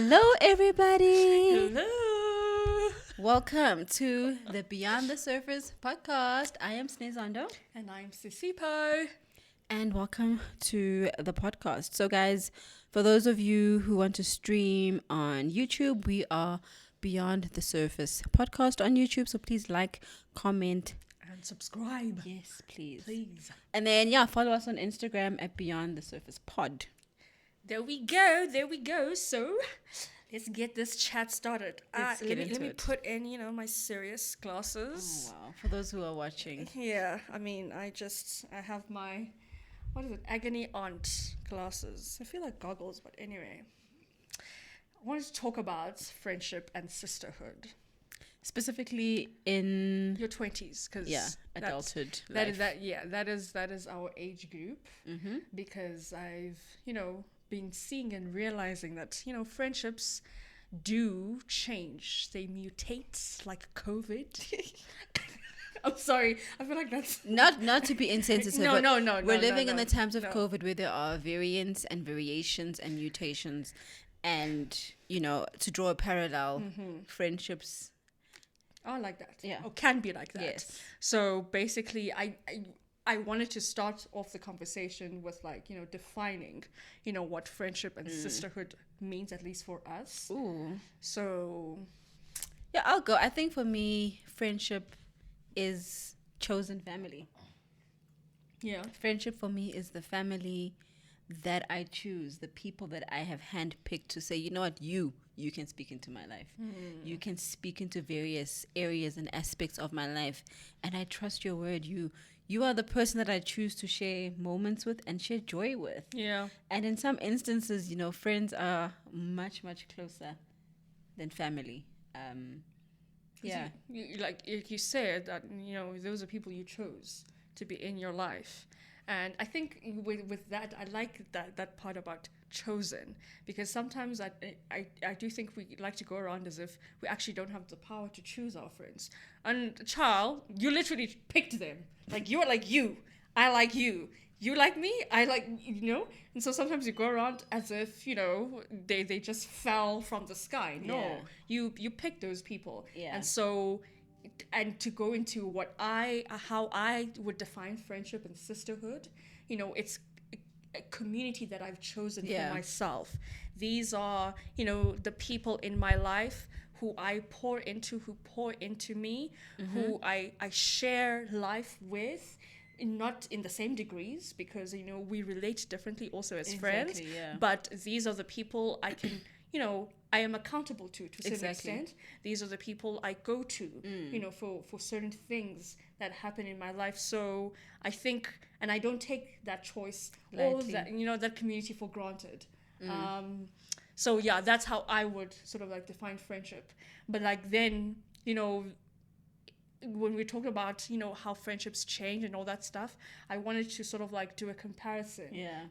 Hello, everybody. Hello. Welcome to the Beyond the Surface podcast. I am Snezondo. And I'm Sisipo. And welcome to the podcast. So, guys, for those of you who want to stream on YouTube, we are Beyond the Surface podcast on YouTube. So, please like, comment, And subscribe. yes, please. Please. And then, follow us on Instagram at Beyond the Surface Pod. There we go. There we go. So let's get this chat started. Let's get into let me it. put in, my serious glasses. Oh, wow. For those who are watching. Yeah, I have my, agony aunt glasses. I feel like goggles, but anyway. I wanted to talk about friendship and sisterhood. Specifically in Your 20s, because adulthood. that life. is our age group. Mm-hmm. Because I've, been seeing and realizing that, friendships do change. They mutate like COVID. I'm sorry. I feel like that's... Not to be insensitive. No, but no. We're living in the times of no. COVID where there are variants and variations and mutations. And, to draw a parallel, friendships... Oh, like that. Yeah. Or can be like that. Yes. So basically, I wanted to start off the conversation with defining, what friendship and sisterhood means, at least for us. Ooh. So... Yeah, I'll go. I think for me, friendship is chosen family. Yeah. Friendship for me is the family that I choose, the people that I have handpicked to say, you know what, you can speak into my life. You can speak into various areas and aspects of my life. And I trust your word. You are the person that I choose to share moments with and share joy with. Yeah. And in some instances, friends are much, much closer than family. Yeah. Like you said, that, those are people you chose to be in your life. And I think with that, I like that part about chosen, because sometimes I do think we like to go around as if we actually don't have the power to choose our friends. And child, you literally picked them. Like, you're like you. I like you. You like me. I like, And so sometimes you go around as if, they just fell from the sky. No, you picked those people. Yeah. And so... And to go into how I would define friendship and sisterhood, it's a community that I've chosen for myself. These are, the people in my life who I pour into, who pour into me, who I share life with, not in the same degrees, because, we relate differently also as friends. Yeah. But these are the people I can, I am accountable to a certain extent. These are the people I go to, for certain things that happen in my life. So I think, and I don't take that choice or that, that community for granted. So yeah, that's how I would sort of define friendship. But then, when we talk about, how friendships change and all that stuff, I wanted to sort of do a comparison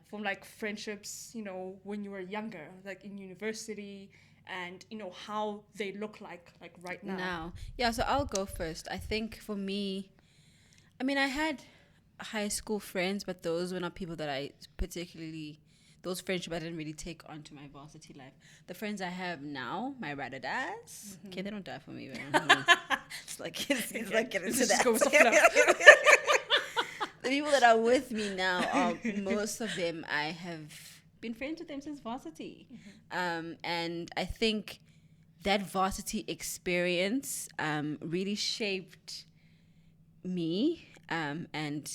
from friendships, when you were younger, in university, and how they look like right now. So I'll go first. I think for me, I had high school friends, but those were not people that I particularly, those friendships I didn't really take onto my varsity life. The friends I have now, my ride or dies, okay, they don't die for me. It's like get into that. The people that are with me now, most of them I have been friends with them since varsity. And I think that varsity experience really shaped me, and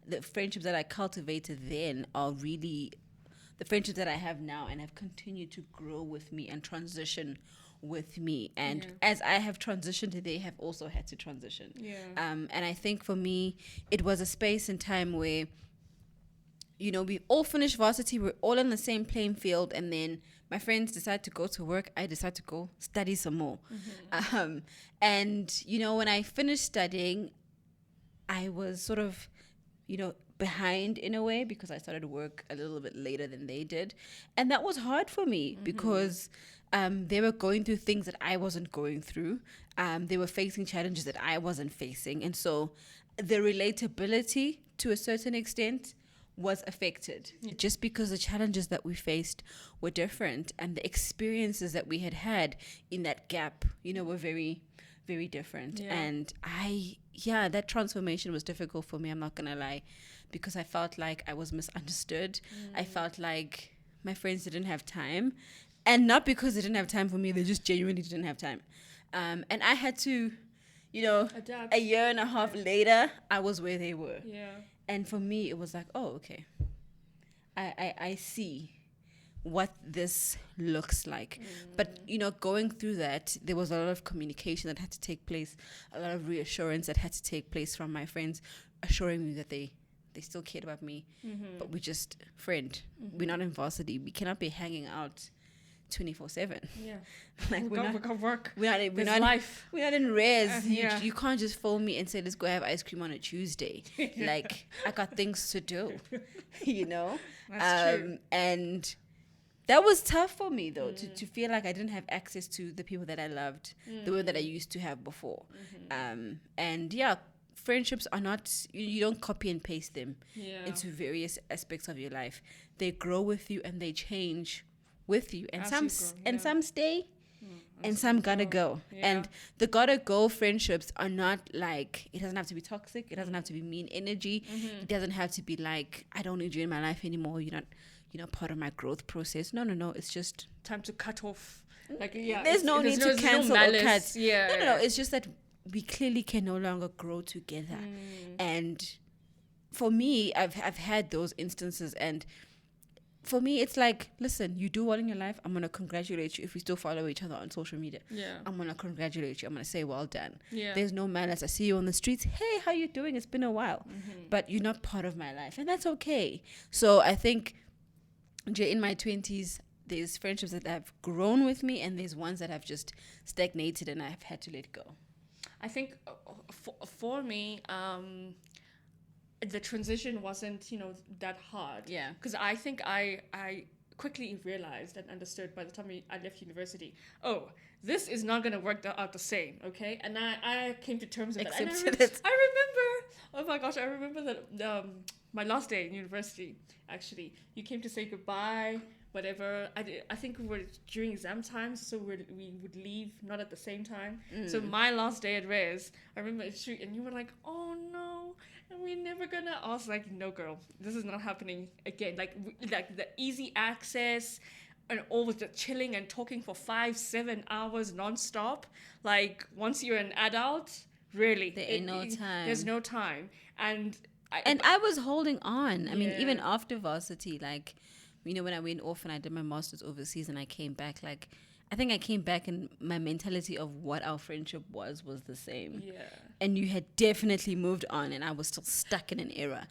the friendships that I cultivated then are really the friendships that I have now and have continued to grow with me and transition with me. And as I have transitioned, they have also had to transition. And I think for me, it was a space and time where, we all finished varsity, we're all on the same playing field, and then my friends decide to go to work, I decide to go study some more. And, when I finished studying, I was sort of, behind in a way, because I started work a little bit later than they did. And that was hard for me because they were going through things that I wasn't going through. They were facing challenges that I wasn't facing. And so the relatability to a certain extent was affected just because the challenges that we faced were different, and the experiences that we had in that gap, were very, very different. And that transformation was difficult for me, I'm not gonna lie, because I felt like I was misunderstood. I felt like my friends didn't have time, and not because they didn't have time for me, they just genuinely didn't have time. And I had to, adapt. A year and a half later, I was where they were. And for me, it was like, oh, okay. I see what this looks like. But, going through that, there was a lot of communication that had to take place, a lot of reassurance that had to take place from my friends, assuring me that they still cared about me. But we're just friend. We're not in varsity. We cannot be hanging out 24/7. Like we got work. We're not life. We're not in res. You can't just phone me and say, let's go have ice cream on a Tuesday. Like, I got things to do. That's true. And that was tough for me though, to feel like I didn't have access to the people that I loved the way that I used to have before. Friendships are not, you don't copy and paste them into various aspects of your life. They grow with you and they change with you, and some stay, and some gotta go. And the gotta go friendships are not like, it doesn't have to be toxic, it doesn't have to be mean energy, it doesn't have to be like, I don't need you in my life anymore, you're not part of my growth process. No, it's just time to cut off. Like, there's no need to cancel or cut. No, it's just that we clearly can no longer grow together. And for me, I've had those instances, and for me, it's like, listen, you do well in your life, I'm going to congratulate you. If we still follow each other on social media, I'm going to congratulate you. I'm going to say, well done. There's no malice. I see you on the streets. Hey, how you doing? It's been a while. But you're not part of my life. And that's okay. So I think in my 20s, there's friendships that have grown with me, and there's ones that have just stagnated and I've had to let go. I think for me, the transition wasn't, that hard. Because I think I quickly realized and understood by the time I left university, oh, this is not going to work out the same, okay? And I came to terms with that. I remember, oh my gosh, I remember that my last day in university, actually, you came to say goodbye, whatever. I think we were during exam time, so we would leave not at the same time. So my last day at res, I remember it's true, and you were like, oh no, and we're never gonna. I was like, no, girl, this is not happening again. Like the easy access and all with the chilling and talking for 5-7 hours nonstop. Like, once you're an adult, really, there ain't no time. There's no time. And I was holding on. I mean, even after varsity, like, when I went off and I did my master's overseas and I came back, like, I think I came back and my mentality of what our friendship was the same. And you had definitely moved on, and I was still stuck in an era.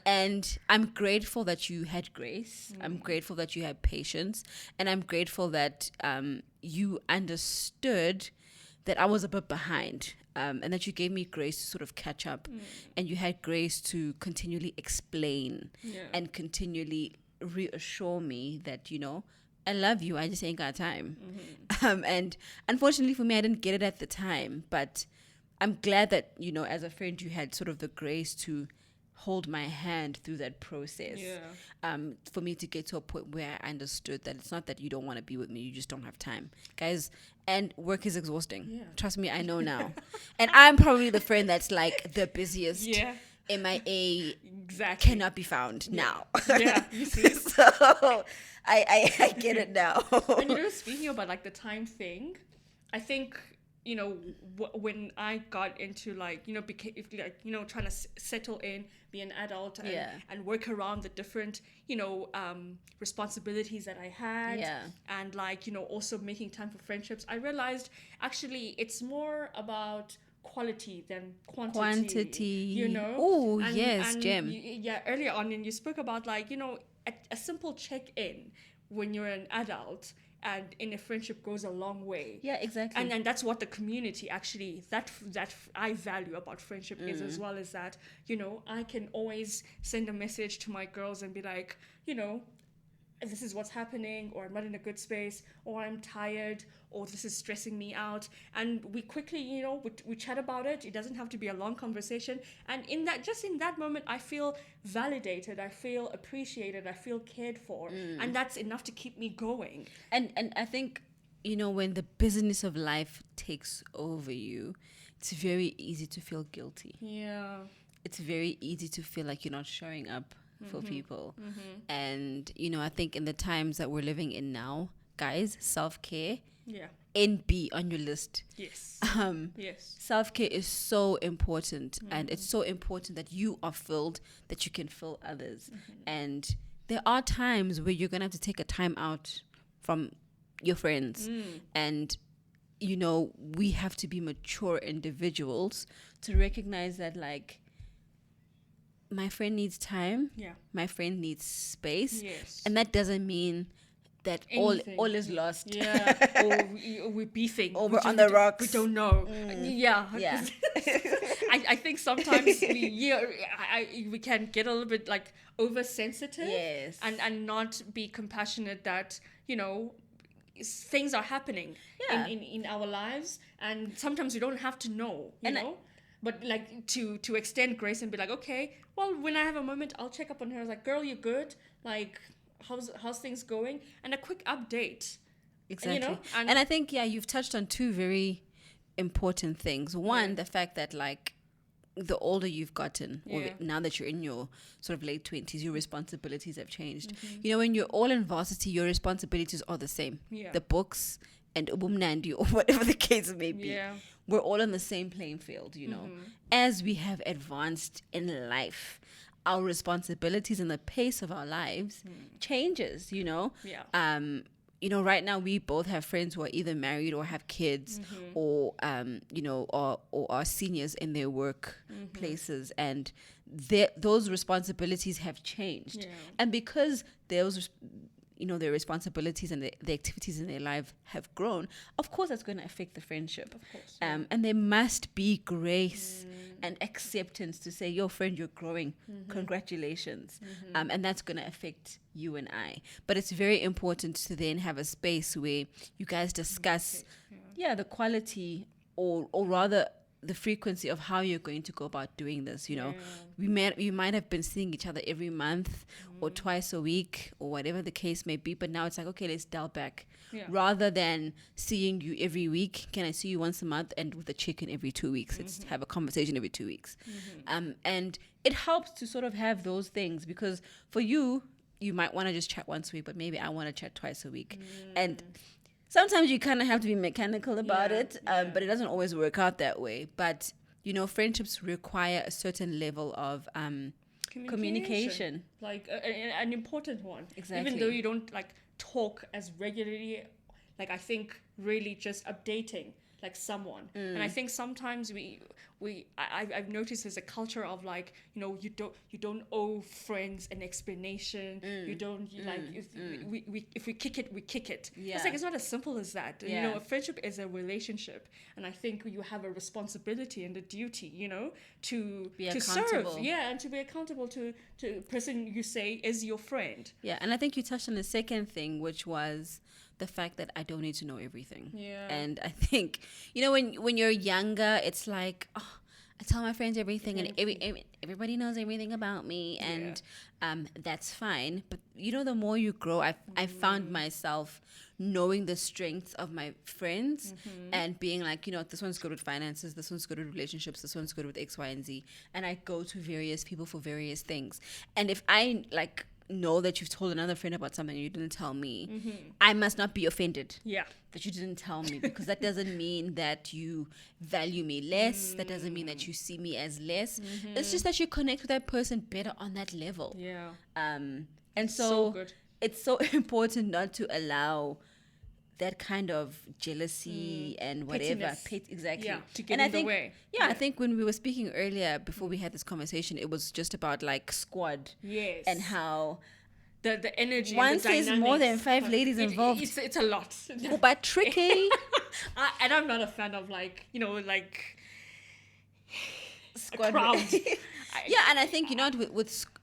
And I'm grateful that you had grace. I'm grateful that you had patience. And I'm grateful that you understood that I was a bit behind. And that you gave me grace to sort of catch up. And you had grace to continually explain and continually reassure me that, I love you, I just ain't got time. And unfortunately for me, I didn't get it at the time, but I'm glad that, as a friend, you had sort of the grace to hold my hand through that process. For me to get to a point where I understood that it's not that you don't want to be with me, you just don't have time, guys. And work is exhausting. Trust me, I know now. And I'm probably the friend that's like the busiest. MIA cannot be found now. You see. So I get it now. And speaking about like the time thing, I think when I got into like trying to settle in, be an adult, and work around the different responsibilities that I had, and like also making time for friendships, I realized actually it's more about quality than quantity. Oh, yes, Jim. Earlier on, and you spoke about like a simple check-in when you're an adult and in a friendship goes a long way. Exactly. And that's what the community actually that I value about friendship is, as well as that I can always send a message to my girls and be like, this is what's happening, or I'm not in a good space, or I'm tired, or this is stressing me out. And we quickly, we chat about it. It doesn't have to be a long conversation. And in that moment, I feel validated, I feel appreciated, I feel cared for. And that's enough to keep me going. And I think, when the business of life takes over you, it's very easy to feel guilty. Yeah. It's very easy to feel like you're not showing up for people. And, I think in the times that we're living in now, guys, self-care, NB on your list. Yes. Yes. Self-care is so important, and it's so important that you are filled, that you can fill others. And there are times where you're going to have to take a time out from your friends. And, we have to be mature individuals to recognize that, like, my friend needs time. Yeah. My friend needs space. Yes. And that doesn't mean that all is lost. Yeah. Or we're beefing. Or we're on the rocks. We don't know. Yeah. I think sometimes we can get a little bit like oversensitive. Yes. And not be compassionate that, things are happening in our lives, and sometimes we don't have to know, you know. But like to extend grace and be like, okay, well, when I have a moment, I'll check up on her. I was like, girl, you good? Like, how's things going? And a quick update. Exactly. And I think, you've touched on two very important things. One, the fact that, like, the older you've gotten, or now that you're in your sort of late 20s, your responsibilities have changed. When you're all in varsity, your responsibilities are the same. Yeah. The books and ubumnandi, or whatever the case may be. Yeah. We're all on the same playing field, As we have advanced in life, our responsibilities and the pace of our lives changes, Yeah. Right now we both have friends who are either married or have kids, or or are seniors in their work places, and those responsibilities have changed. Yeah. And because those their responsibilities and the activities in their life have grown, of course that's going to affect the friendship. Of course. Yeah. And there must be grace and acceptance to say, yo, friend, you're growing. Congratulations. And that's going to affect you and I. But it's very important to then have a space where you guys discuss, the quality, or rather the frequency of how you're going to go about doing this. We might have been seeing each other every month or twice a week, or whatever the case may be, but now it's like, okay, let's dial back. Rather than seeing you every week, can I see you once a month? And with a chicken every 2 weeks, let's have a conversation every 2 weeks. And it helps to sort of have those things, because for you might want to just chat once a week, but maybe I want to chat twice a week. And sometimes you kind of have to be mechanical about it, but it doesn't always work out that way. But, friendships require a certain level of communication. Like an important one. Exactly. Even though you don't, like, talk as regularly, like, I think really just updating, like, someone. And I think sometimes I've noticed there's a culture of, like, you don't owe friends an explanation. You don't if we kick it, we kick it. Yeah. It's like, it's not as simple as that. Yeah. A friendship is a relationship, and I think you have a responsibility and a duty, to serve, and to be accountable to the person you say is your friend. Yeah, and I think you touched on the second thing, which was the fact that I don't need to know everything. Yeah. And I think, when you're younger, it's like, oh, I tell my friends everything, and everybody knows everything about me, and that's fine. But, the more you grow, I found myself knowing the strengths of my friends and being like, this one's good with finances, this one's good with relationships, this one's good with X, Y, and Z. And I go to various people for various things. And if I, like, know that you've told another friend about something you didn't tell me, I must not be offended that you didn't tell me, because that doesn't mean that you value me less. That doesn't mean that you see me as less. It's just that you connect with that person better on that level. Yeah. And so it's so important not to allow that kind of jealousy and whatever. Exactly. Yeah, to get in the way. I think when we were speaking earlier, before we had this conversation, it was just about, like, squad. Yes. And how the energy, once there's more than 5 ladies involved, it's a lot. But tricky. And I'm not a fan of, like, like, squad. A crowd. Yeah, and I think, you know,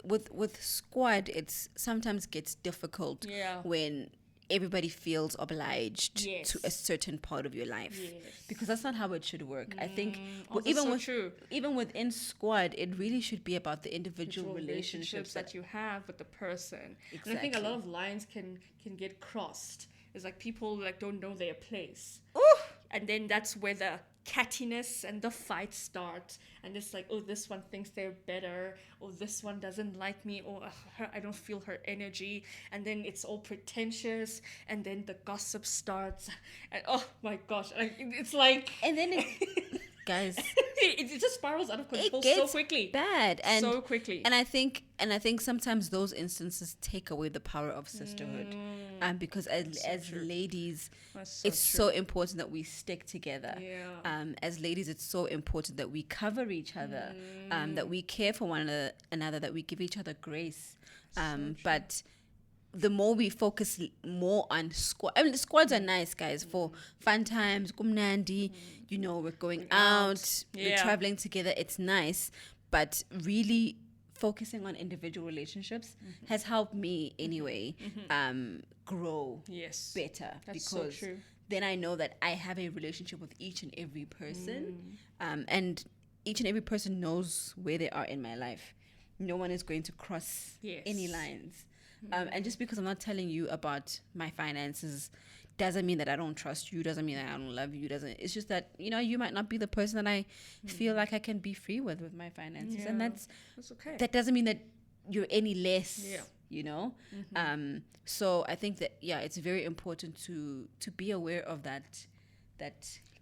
with squad, it's sometimes gets difficult Yeah. when everybody feels obliged Yes. to a certain part of your life, Yes. because that's not how it should work. I think Oh, that's even so with true. even within squad, it really should be about the individual Individual relationships that you have with the person. Exactly. And I think a lot of lines can get crossed. It's like people like don't know their place. Ooh, And then that's where the cattiness and the fights start. And it's like, oh, this one thinks they're better, or this one doesn't like me, or I don't feel her energy. And then it's all pretentious, and then the gossip starts. And oh my gosh, like, it's like, and then guys, it just spirals out of control it gets so quickly. bad, and so quickly. And I think sometimes those instances take away the power of sisterhood, because as ladies, That's so it's true. so important that we stick together. Yeah. As ladies, it's so important that we cover each other, that we care for one another, that we give each other grace. But the more we focus more on squad, I mean, the squads are nice, guys, for fun times, kumnandi, you know, we're going out, we're Yeah. traveling together, it's nice. But really focusing on individual relationships has helped me anyway grow Yes. better, That's so because true. then I know that I have a relationship with each and every person, and each and every person knows where they are in my life. No one is going to cross Yes. any lines. And just because I'm not telling you about my finances doesn't mean that I don't trust you, doesn't mean that I don't love you, it's just that, you know, you might not be the person that I feel like I can be free with my finances. And Yeah. that's okay. that doesn't mean that you're any less, Yeah. you know. So I think that, yeah, it's very important to be aware of that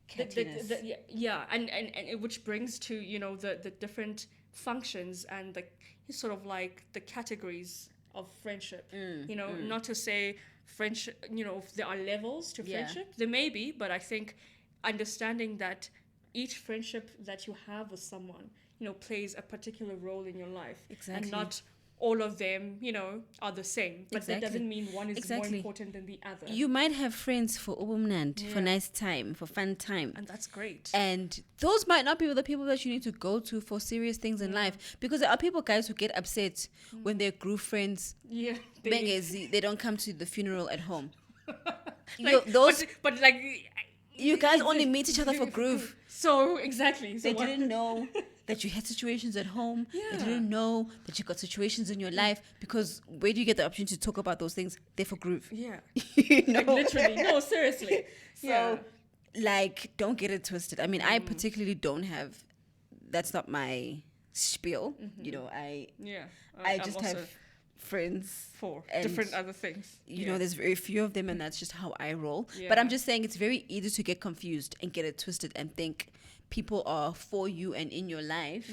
cattiness. Yeah, and which brings to, you know, the different functions and the sort of like the categories of friendship. You know, not to say friendship, you know, there are levels to Yeah. friendship. There may be, but I think understanding that each friendship that you have with someone, you know, plays a particular role in your life. Exactly. And not all of them, you know, are the same. But that Exactly. doesn't mean one is more Exactly. important than the other. You might have friends for ubumnand, for Yeah. nice time, for fun time. And that's great. And those might not be the people that you need to go to for serious things in life. Because there are people, guys, who get upset when their group friends, Yeah. they don't come to the funeral at home. Like, Those but like you guys only meet each other for groove. So exactly. So They didn't know that you had situations at home. They Yeah. didn't know that you got situations in your life, because where do you get the opportunity to talk about those things? They're for groove. Yeah. You know? Like literally. No, seriously. So, like, don't get it twisted. I mean, I particularly don't have. That's not my spiel. You know, Yeah. I I'm just also have friends for and, different other things. you know, there's very few of them, and that's just how I roll. Yeah. But I'm just saying, it's very easy to get confused and get it twisted and think people are for you and in your life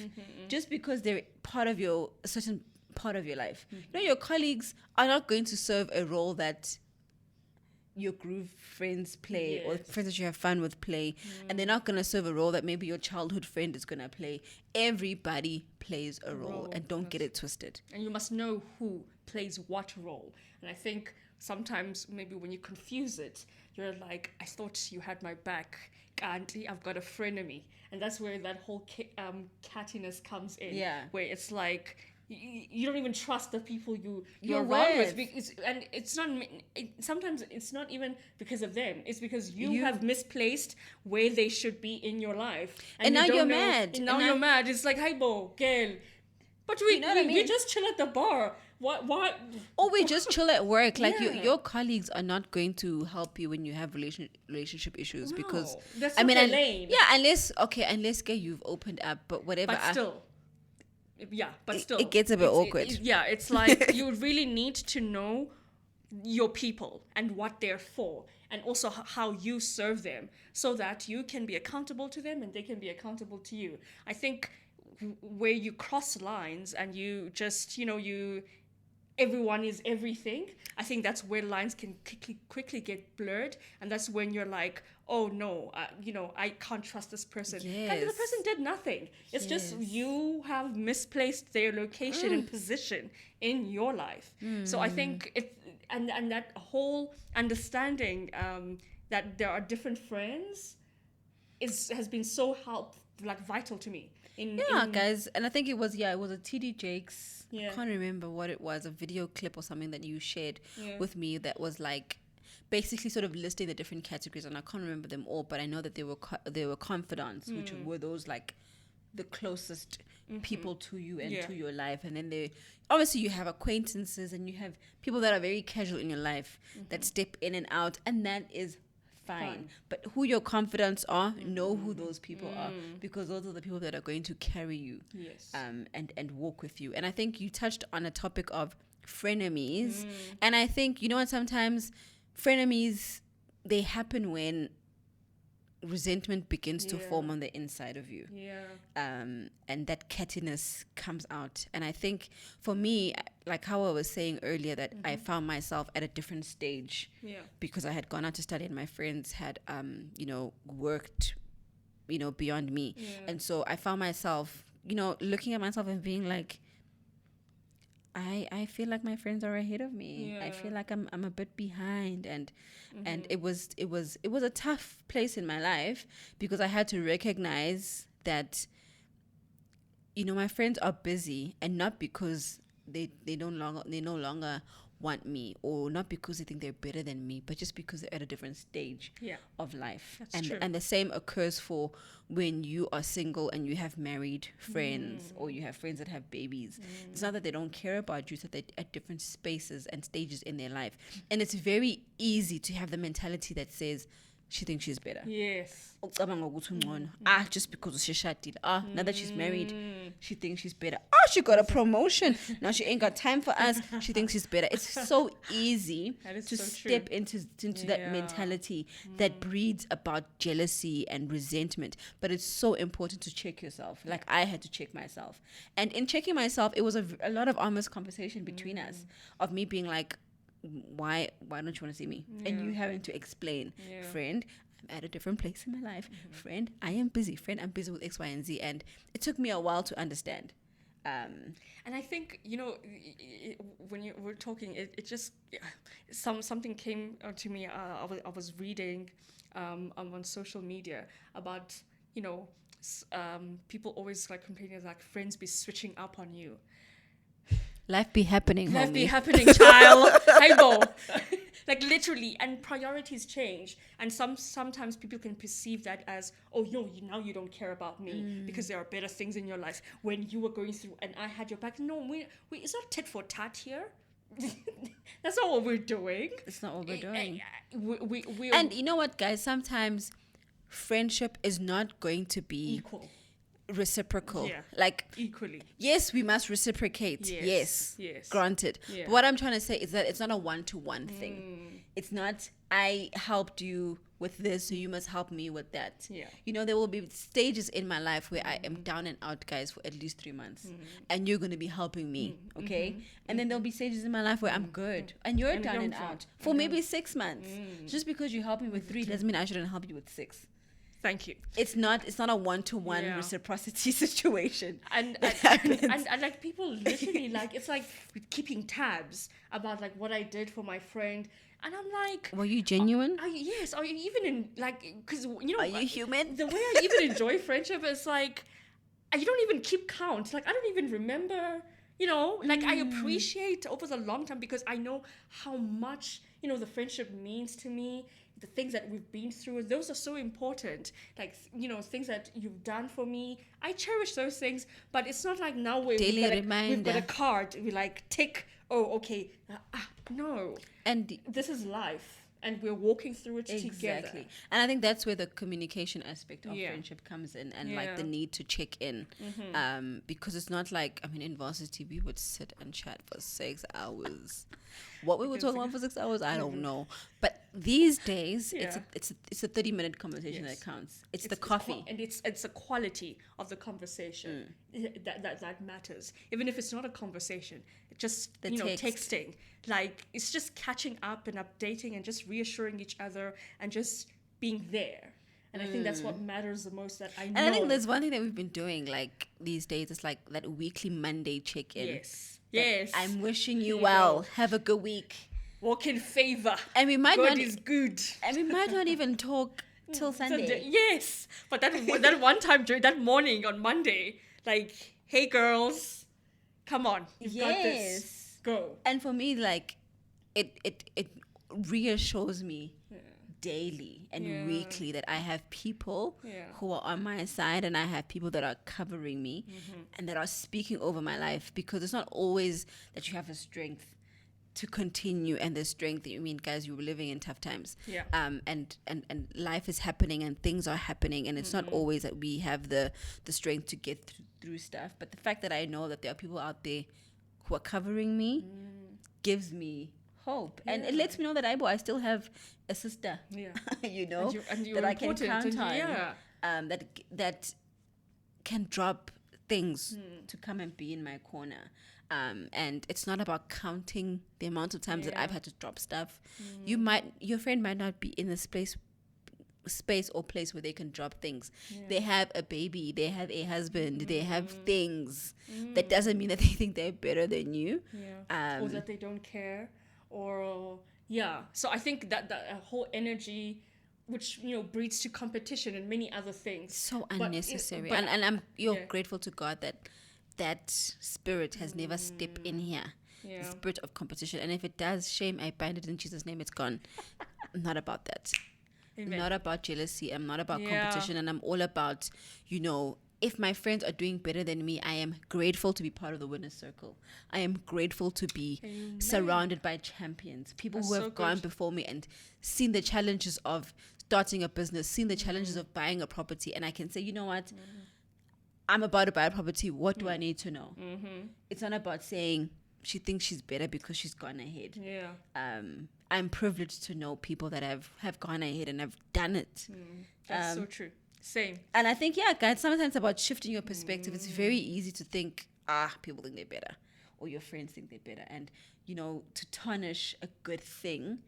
just because they're a certain part of your life. You know, your colleagues are not going to serve a role that your groove friends play, or Yes. friends that you have fun with play, and they're not going to serve a role that maybe your childhood friend is going to play. Everybody plays a role, and don't get it twisted. And you must know who plays what role. And I think sometimes maybe when you confuse it, you're like, I thought you had my back, and I've got a frenemy. And that's where that whole cattiness comes in. Yeah. Where it's like, you don't even trust the people you're You're around with. with. And it's not, sometimes it's not even because of them. It's because you You- have misplaced where they should be in your life. And you now don't you're know- mad. And now And you're I- mad. It's like, hi, bo, girl. But we, You know what I we mean? just chill at the bar. Why? Or we just chill at work. Like, Yeah. your colleagues are not going to help you when you have relationship issues, because No, that's I not mean, their lane. yeah, unless you've opened up, but whatever. But still. Yeah, but It- still. it gets a bit awkward. Yeah, it's like you really need to know your people and what they're for, and also how you serve them, so that you can be accountable to them and they can be accountable to you. I think where you cross lines and you just, everyone is everything, I think that's where lines can quickly get blurred, and that's when you're like, oh no, I can't trust this person. And the Yes. person did nothing. It's just Yes. you have misplaced their location and position in your life. So I think and that whole understanding that there are different friends has been so like vital to me. Guys, and I think it was a TD Jakes. Yeah. I can't remember what it was, a video clip or something that you shared Yeah. with me that was like basically sort of listing the different categories, and I can't remember them all, but I know that they were confidants, which were those like the closest people to you and to your life, and then obviously you have acquaintances and you have people that are very casual in your life that step in and out, and that is fine. But who your confidants are, know who those people are, because those are the people that are going to carry you, and walk with you. And I think you touched on a topic of frenemies, and I think, you know what, sometimes frenemies, they happen when resentment begins to form on the inside of you, and that cattiness comes out. And I think for me, like how I was saying earlier, that I found myself at a different stage because I had gone out to study and my friends had worked beyond me, and so I found myself looking at myself and being like, I feel like my friends are ahead of me. I feel like I'm a bit behind, and it was a tough place in my life, because I had to recognize that my friends are busy, and not because they no longer want me, or not because they think they're better than me, but just because they're at a different stage of life. That's true. And the same occurs for when you are single and you have married friends, or you have friends that have babies. It's not that they don't care about you, it's that they're at different spaces and stages in their life. And it's very easy to have the mentality that says, she thinks she's better. Yes. Just because she shadile. Now that she's married, she thinks she's better. She got a promotion. Now she ain't got time for us. She thinks she's better. It's so easy to step into that mentality that breeds about jealousy and resentment. But it's so important to check yourself. Like I had to check myself. And in checking myself, it was a lot of honest conversation between us, of me being like, why don't you want to see me? And you having to explain, friend, I'm at a different place in my life. Friend, I am busy. Friend, I'm busy with X, Y, and Z. And it took me a while to understand. And I think, when you were talking, it just, something came to me. I was reading on social media about, people always like complaining, like friends be switching up on you. Life be happening, Life homie. be happening, child. I go. Like literally, and priorities change. And sometimes people can perceive that as, oh, now you don't care about me because there are better things in your life. When you were going through and I had your back. No, it's not tit for tat here. That's not what we're doing. It's not what we're doing. We and you know what, guys? Sometimes friendship is not going to be equal. Reciprocal, like equally. Yes, we must reciprocate. Yes, granted. But what I'm trying to say is that it's not a one-to-one thing. It's not, I helped you with this, so you must help me with that. There will be stages in my life where I am down and out, guys, for at least 3 months, and you're going to be helping me, okay? And then there'll be stages in my life where I'm good and you're down and out for maybe 6 months. Just because you help me with 3 doesn't mean I shouldn't help you with 6. Thank you. It's not a one-to-one reciprocity situation. And like people literally like, it's like keeping tabs about like what I did for my friend. And I'm like, were you genuine? Yes. Are you even in like, because are you human? The way I even enjoy friendship is like, you don't even keep count. Like I don't even remember. Like I appreciate over the long term, because I know how much the friendship means to me. The things that we've been through, those are so important. Like, things that you've done for me. I cherish those things, but it's not like now we've got a card. We like tick, oh, okay. No. And this is life. And we're walking through it together. And I think that's where the communication aspect of friendship comes in, and like the need to check in. Because it's not like, in varsity, we would sit and chat for 6 hours. What we were talking about for 6 hours, I don't know. But these days, it's a 30-minute conversation that counts. It's the coffee. And it's the quality of the conversation that matters. Even if it's not a conversation, it's just, texting. Like, it's just catching up and updating and just reassuring each other and just being there. And I think that's what matters the most, that I know. And I think there's one thing that we've been doing, like, these days. It's like that weekly Monday check-in. Yes. I'm wishing you well. Have a good week. Walk in favor. And we might God is good. And we might not even talk till Sunday. Yes, but that one time during that morning on Monday, like, hey girls, come on, you've got this. Go. And for me, like, it reassures me daily and weekly that I have people who are on my side, and I have people that are covering me and that are speaking over my life, because it's not always that you have the strength to continue and the strength. I mean, guys, you were living in tough times, and life is happening and things are happening, and it's not always that we have the strength to get through stuff. But the fact that I know that there are people out there who are covering me gives me hope, and it lets me know that I still have a sister, you know, and that I can count on, that can drop things to come and be in my corner. And it's not about counting the amount of times that I've had to drop stuff. Your friend might not be in the space or place where they can drop things. They have a baby, they have a husband, they have things. That doesn't mean that they think they're better than you, or that they don't care, or so I think that whole energy, which breeds to competition and many other things, so unnecessary. And I'm grateful to God that spirit has never stepped in here. The spirit of competition. And if it does, shame, I bind it in Jesus' name. It's gone. I'm not about that. Amen. Not about jealousy. I'm not about competition. And I'm all about, if my friends are doing better than me, I am grateful to be part of the winner's circle. I am grateful to be surrounded by champions, people who have gone before me and seen the challenges of starting a business, seen the challenges of buying a property. And I can say, you know what? I'm about to buy a property. What do I need to know? It's not about saying she thinks she's better because she's gone ahead. I'm privileged to know people that have gone ahead and have done it. That's so true. Same. And I think, guys, sometimes it's about shifting your perspective. It's very easy to think, people think they're better, or your friends think they're better. And, to tarnish a good thing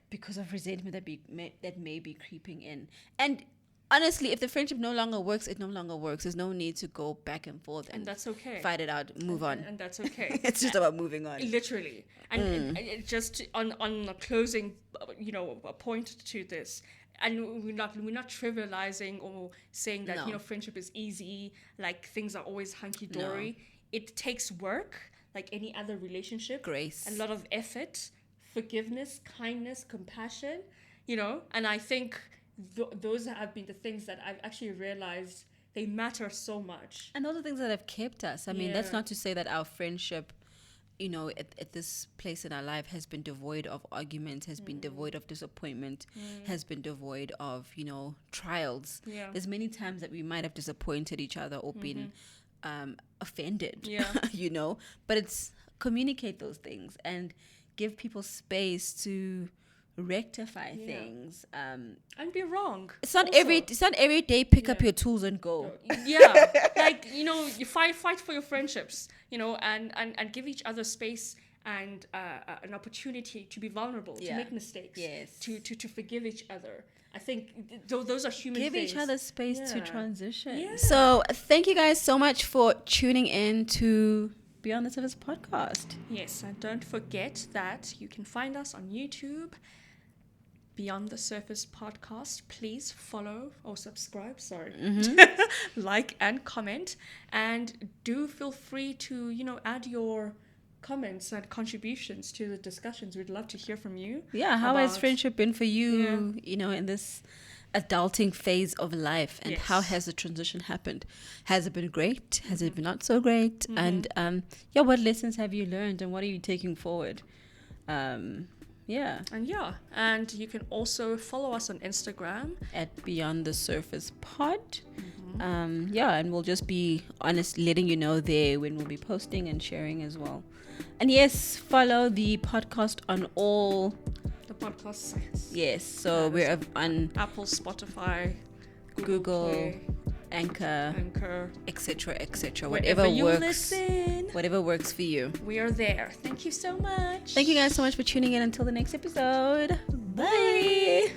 because of resentment that may be creeping in. And honestly, if the friendship no longer works, it no longer works. There's no need to go back and forth. And that's okay. Fight it out, move on. And that's okay. It's just about moving on. Literally. And it just on a closing, a point to this. And we're not trivializing or saying that, friendship is easy, like things are always hunky-dory. No. It takes work, like any other relationship. Grace. A lot of effort, forgiveness, kindness, compassion, and I think those have been the things that I've actually realized they matter so much. And those are things that have kept us. I mean, that's not to say that our friendship, at this place in our life has been devoid of arguments, has been devoid of disappointment, has been devoid of, trials. There's many times that we might have disappointed each other or been offended, but it's communicate those things and give people space to rectify things and be wrong. It's not every day pick up your tools and go. Like you fight for your friendships, and give each other space and an opportunity to be vulnerable, to make mistakes, to forgive each other. I think those are human things. Give each other space to transition. So thank you guys so much for tuning in to Beyond the Surface podcast. Yes, and don't forget that you can find us on YouTube, Beyond the Surface podcast. Please follow or subscribe, like and comment, and do feel free to add your comments and contributions to the discussions. We'd love to hear from you. How has friendship been for you in this adulting phase of life, and how has the transition happened? Has it been great? Has it been not so great? And what lessons have you learned, and what are you taking forward? And you can also follow us on Instagram at Beyond the Surface Pod. And we'll just be honest, letting you know there when we'll be posting and sharing as well. And yes, follow the podcast on all the podcast sites. Yes, so we're on Apple, Spotify, Google Play, Anchor, etc. Whatever works for you. We are there. Thank you so much. Thank you guys so much for tuning in. Until the next episode. Bye.